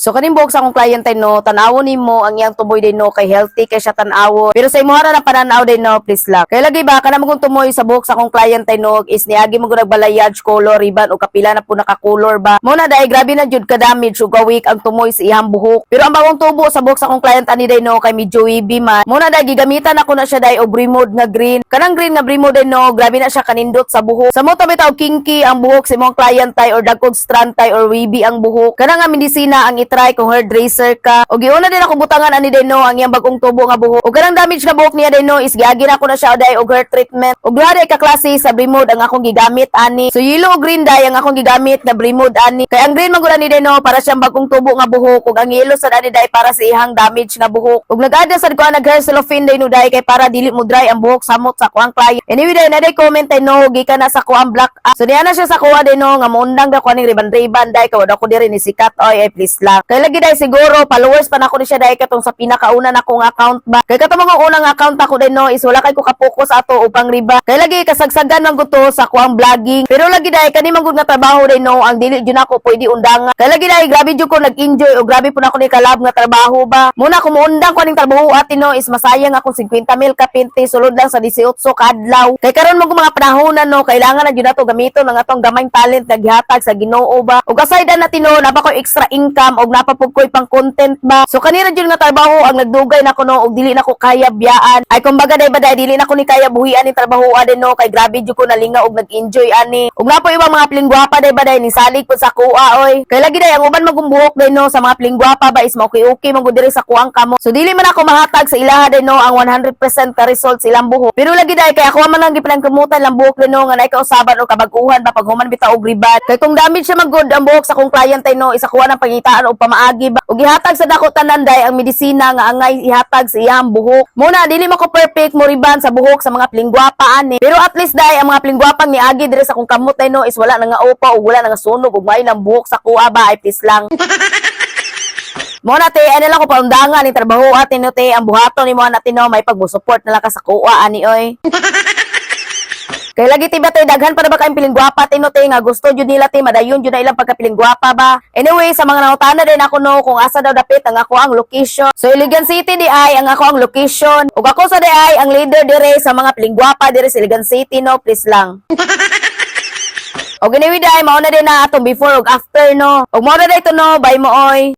So kaning buhok sa akong client ay no, tanawon nimo ang iyang tumoy din no kay healthy kay siya tan-awon. Pero sa imuhara na pananaw din no, please lang. Kay lagi ba kana magong tumoy sa buhok sa akong client ay no is niagi mo gud nagbalayage color riban o kapila na po naka-color ba. Muna dai grabe na jud ka damage ug weak ang tumoy sa iyang buhok. Pero ang bagong tubo sa buhok sa akong client ani day no kay medyo wavy man. Muna dai gigamitan ako na siya dai og remode nga green. Kanang green nga remode no, grabe na siya kanindot sa buhok. Sa mo ta bitaw kinky ang buhok sa imong client tay or dagkog strand tay or wavy ang buhok. Kana nga medisina ang itry kung hairdresser ka. Og giuna din ako butangan ani day no ang iyang bagong tubo nga buhok. Og kanang damage nga buhok niya day no is giagi na ako na siya dai og hair treatment. Og duha day ka klase sa remode ang akong gigamit ani. So yellow o green day ang akong gigamit nga remode ani. Kay ang green man gud ani day no para siyang bagong tubo nga buhok ug ang yellow sa ani day para sa ihang damage nga buhok. Ug nag-add sad ko nag hair cellophane day no day kay para dili mo dry ang buhok samot sa kuang client. Anyway day na day comment ay no gikan na sa kuang black. So diana siya sa kuha day no nga muundang da ko ning riban-riban day kay wala ko diri ni sikat oy ay please lang. Kay lagi day siguro followers pa nako ni siya day katong sa pinakauna na kong account ba. Kay katong mga unang account ako day no is wala kay ko ka-focus ato upang riba. Kay lagi kasagsagan man gud to sa kuang vlogging. Pero lagi day kani man gud nga trabaho day no ang dili jud nako pwede undangan. Kay lagi day grabe jud ko nag-enjoy o grabe po na ako ni kalab nga trabaho ba. Muna ko muundang ko ning trabaho ati no is masayang akong 50 mil ka pinti sulod lang sa 18 kadlaw. Kay karon mo mga panahon no kailangan na jud nato gamiton ang atong gamayng talent nga gihatag sa Ginoo ba. Ug aside na tino napa ko extra income og napapug koy pang content ba. So kanira jud nga trabaho ang nagdugay nako no og dili nako kaya biyaan. Ay kumbaga day ba day dili nako ni kaya buhian ni trabaho din no kay grabe jud ko nalinga og nag-enjoy ani. Ug napo ibang mga plingwapa day ba day ni salig pud sa kuha oy. Kay lagi day ang uban magumbuhok day no sa mga plingwapa ba is okay man gud diri sa kuang kamo. So dili man ako mahatag sa ilaha day no ang 100% ka results ilang buhok. Pero lagi day kay ako man lang gipalangkumutan lang buhok day no nga naay kausaban o kabaguhan ba pag human bitaw og ribat. Kay kung damage siya magud ang buhok sa kong client ay no isa kuha ng pangitaan o pamaagi ba. Ug ihatag sa dako tanan day ang medisina nga angay ihatag sa iyang buhok. Muna dili man ko perfect mo riban sa buhok sa mga plingwapa ani. Pero at least day ang mga plingwapang niagi diri sa kong kamot ay no is wala na nga upa ug wala na nga sunog ug may lang buhok sa kuha ba ay please lang. Muna te, ano lang ko paundangan ni trabaho atin no te, ang buhaton ni mo natin no, may pagmusupport na lang ka sa kuha ani oy. Kay lagi tiba tay daghan para ba kayong pilingguwapa tino te nga gusto jud nila te madayon jud na ilang pagkapilingguwapa ba. Anyway, sa mga nangutana din ako no kung asa daw dapit ang ako ang location. So Iligan City di ay ang ako ang location. Ug ako sa di ay ang leader dire sa mga pilingguwapa dire sa Iligan City no, please lang. Og anyway, day mao na din na atong before ug after no. Og mao na day to no, bye mo oy.